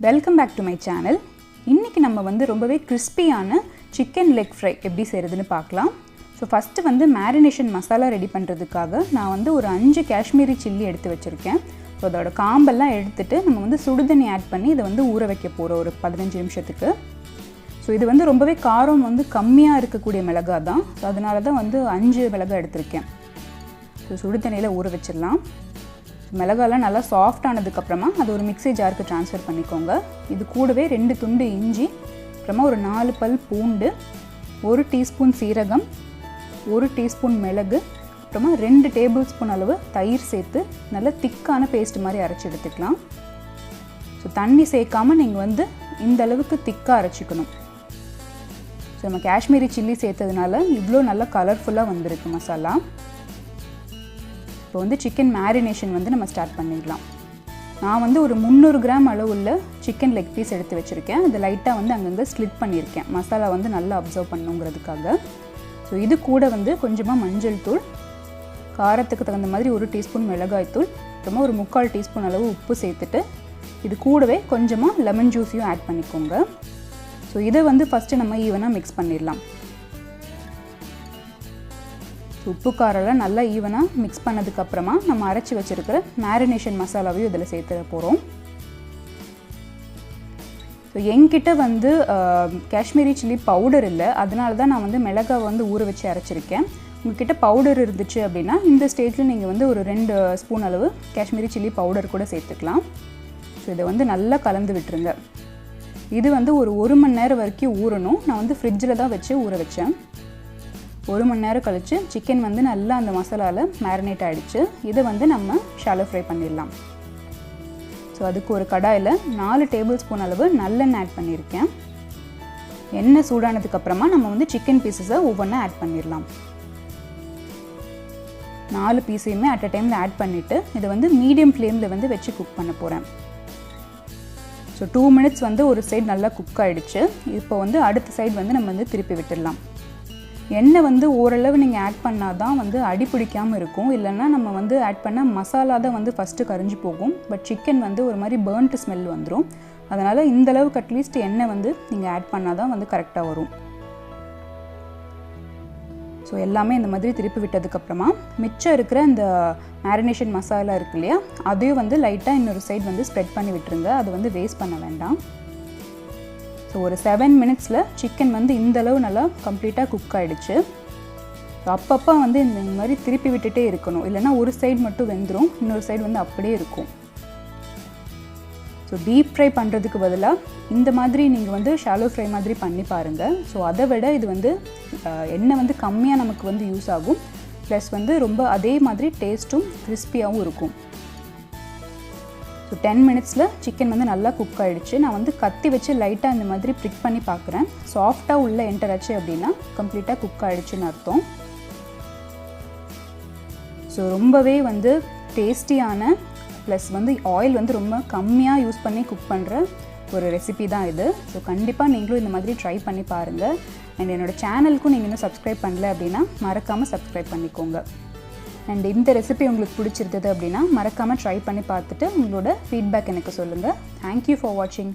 Welcome back to my channel. இன்றைக்கி நம்ம வந்து ரொம்பவே கிறிஸ்பியான சிக்கன் லெக் ஃப்ரை எப்படி செய்கிறதுன்னு பார்க்கலாம். ஸோ ஃபஸ்ட்டு வந்து மேரினேஷன் மசாலா ரெடி பண்ணுறதுக்காக நான் வந்து ஒரு 5 காஷ்மீரி சில்லி எடுத்து வச்சுருக்கேன். ஸோ அதோட காம்பெல்லாம் எடுத்துகிட்டு நம்ம வந்து சுடுதண்ணி ஆட் பண்ணி இதை வந்து ஊற வைக்க போகிறோம் ஒரு 15 நிமிஷத்துக்கு. ஸோ இது வந்து ரொம்பவே காரம் வந்து கம்மியாக இருக்கக்கூடிய மிளகாய் தான். ஸோ அதனால தான் வந்து 5 மிளகாய் எடுத்திருக்கேன். ஸோ சுடுதண்ணியில் ஊற வச்சிடலாம். மிளகாலாம் நல்லா சாஃப்ட் ஆனதுக்கப்புறமா அது ஒரு மிக்ஸி ஜாருக்கு ட்ரான்ஸ்ஃபர் பண்ணிக்கோங்க. இது கூடவே 2 துண்டு இஞ்சி, அப்புறமா ஒரு 4 பல் பூண்டு, 1 டீஸ்பூன் சீரகம், 1 டீஸ்பூன் மிளகு, அப்புறமா 2 டேபிள் ஸ்பூன் அளவு தயிர் சேர்த்து நல்லா திக்கான பேஸ்ட் மாதிரி அரைச்சி எடுத்துக்கலாம். ஸோ தண்ணி சேர்க்காமல் நீங்கள் வந்து இந்த அளவுக்கு திக்காக அரைச்சிக்கணும். ஸோ நம்ம காஷ்மீரி சில்லி சேர்த்ததுனால இவ்வளோ நல்லா கலர்ஃபுல்லாக வந்திருக்கு மசாலா. இப்போ வந்து சிக்கன் மேரினேஷன் வந்து நம்ம ஸ்டார்ட் பண்ணிடலாம். நான் வந்து ஒரு 300 கிராம் அளவுள்ள சிக்கன் லெக் பீஸ் எடுத்து வச்சுருக்கேன். அது லைட்டாக வந்து அங்கங்கே ஸ்லிட் பண்ணியிருக்கேன், மசாலா வந்து நல்லா அப்சர்வ் பண்ணுங்கிறதுக்காக. ஸோ இது கூட வந்து கொஞ்சமாக மஞ்சள் தூள், காரத்துக்கு தகுந்த மாதிரி 1 டீஸ்பூன் மிளகாய் தூள், அப்புறமா ஒரு 3/4 டீஸ்பூன் அளவு உப்பு சேர்த்துட்டு இது கூடவே கொஞ்சமாக லெமன் ஜூஸையும் ஆட் பண்ணிக்கோங்க. ஸோ இதை வந்து ஃபஸ்ட்டு நம்ம ஈவனாக மிக்ஸ் பண்ணிடலாம். உப்பு காரெல்லாம் நல்லா ஈவனாக மிக்ஸ் பண்ணதுக்கப்புறமா நம்ம அரைச்சி வச்சுருக்கிற மேரினேஷன் மசாலாவையும் இதில் சேர்த்துட போகிறோம். ஸோ என்கிட்ட வந்து காஷ்மீரி சில்லி பவுடர் இல்லை, அதனால தான் நான் வந்து மிளகாய் வந்து ஊற வச்சு அரைச்சிருக்கேன். உங்கள்கிட்ட பவுடர் இருந்துச்சு அப்படின்னா இந்த ஸ்டேஜில் நீங்கள் வந்து ஒரு 2 ஸ்பூன் அளவு காஷ்மீரி சில்லி பவுடர் கூட சேர்த்துக்கலாம். ஸோ இதை வந்து நல்லா கலந்து விட்டுருங்க. இது வந்து ஒரு 1 மணி நேரம் வரைக்கும் ஊறணும். நான் வந்து ஃப்ரிட்ஜில் தான் வச்சு ஊற வச்சேன். 1 மணி நேரம் கழித்து சிக்கன் வந்து நல்லா அந்த மசாலாவில் மேரினேட் ஆகிடுச்சு. இதை வந்து நம்ம ஷாலோ ஃப்ரை பண்ணிடலாம். ஸோ அதுக்கு ஒரு கடாயில் 4 டேபிள் ஸ்பூன் அளவு நல்லெண்ணெய் ஆட் பண்ணியிருக்கேன். எண்ணெய் சூடானதுக்கப்புறமா நம்ம வந்து சிக்கன் பீசஸை ஒவ்வொன்றா ஆட் பண்ணிடலாம். 4 பீஸையுமே அட் அ டைமில் ஆட் பண்ணிவிட்டு இதை வந்து மீடியம் ஃப்ளேமில் வந்து வச்சு குக் பண்ண போகிறேன். ஸோ 2 மினிட்ஸ் வந்து ஒரு சைடு நல்லா குக் ஆகிடுச்சு. இப்போ வந்து அடுத்த சைடு வந்து நம்ம வந்து திருப்பி விட்டுடலாம். எண்ணெய் வந்து ஓரளவு நீங்கள் ஆட் பண்ணால் தான் வந்து அடி பிடிக்காமல் இருக்கும். இல்லைன்னா நம்ம வந்து ஆட் பண்ண மசாலா தான் வந்து ஃபஸ்ட்டு கரிஞ்சு போகும். பட் சிக்கன் வந்து ஒரு மாதிரி பர்ன்ட் ஸ்மெல் வந்துடும். அதனால் இந்தளவுக்கு அட்லீஸ்ட் எண்ணெய் வந்து நீங்கள் ஆட் பண்ணால் தான் வந்து கரெக்டாக வரும். ஸோ எல்லாமே இந்த மாதிரி திருப்பி விட்டதுக்கப்புறமா மிச்சம் இருக்கிற இந்த மேரினேஷன் மசாலா இருக்கு இல்லையா, அதையும் வந்து லைட்டாக இன்னொரு சைடு வந்து ஸ்ப்ரெட் பண்ணி விட்டுருங்க. அது வந்து வேஸ்ட் பண்ண வேண்டாம். ஸோ ஒரு 7 மினிட்ஸில் சிக்கன் வந்து இந்தளவு நல்லா கம்ப்ளீட்டாக குக் ஆகிடுச்சு. ஸோ அப்பப்போ வந்து இந்த மாதிரி திருப்பி விட்டுட்டே இருக்கணும், இல்லைனா ஒரு சைடு மட்டும் வெந்துடும், இன்னொரு சைடு வந்து அப்படியே இருக்கும். ஸோ டீப் ஃப்ரை பண்ணுறதுக்கு பதிலாக இந்த மாதிரி நீங்கள் வந்து ஷாலோ ஃப்ரை மாதிரி பண்ணி பாருங்கள். ஸோ அதை விட இது வந்து எண்ணெய் வந்து கம்மியாக நமக்கு வந்து யூஸ் ஆகும், ப்ளஸ் வந்து ரொம்ப அதே மாதிரி டேஸ்ட்டும் கிறிஸ்பியாகவும் இருக்கும். ஸோ 10 மினிட்ஸில் சிக்கன் வந்து நல்லா குக் ஆகிடுச்சு. நான் வந்து கத்தி வச்சு லைட்டாக இந்த மாதிரி ப்ரிக் பண்ணி பார்க்குறேன். சாஃப்டாக உள்ளே என்டர் ஆச்சு அப்படின்னா கம்ப்ளீட்டாக குக் ஆகிடுச்சுன்னு அர்த்தம். ஸோ ரொம்பவே வந்து டேஸ்டியான ப்ளஸ் வந்து ஆயில் வந்து ரொம்ப கம்மியாக யூஸ் பண்ணி குக் பண்ணுற ஒரு ரெசிபி தான் இது. ஸோ கண்டிப்பாக நீங்களும் இந்த மாதிரி ட்ரை பண்ணி பாருங்கள். அண்ட் என்னோடய சேனலுக்கும் நீங்கள் இன்னும் சப்ஸ்கிரைப் பண்ணல அப்படின்னா மறக்காமல் சப்ஸ்கிரைப் பண்ணிக்கோங்க. அண்ட் இந்த ரெசிபி உங்களுக்கு பிடிச்சிருந்தது அப்படின்னா மறக்காமல் ட்ரை பண்ணி பார்த்துட்டு உங்களோட ஃபீட்பேக் எனக்கு சொல்லுங்கள். தேங்க்யூ ஃபார் வாட்சிங்.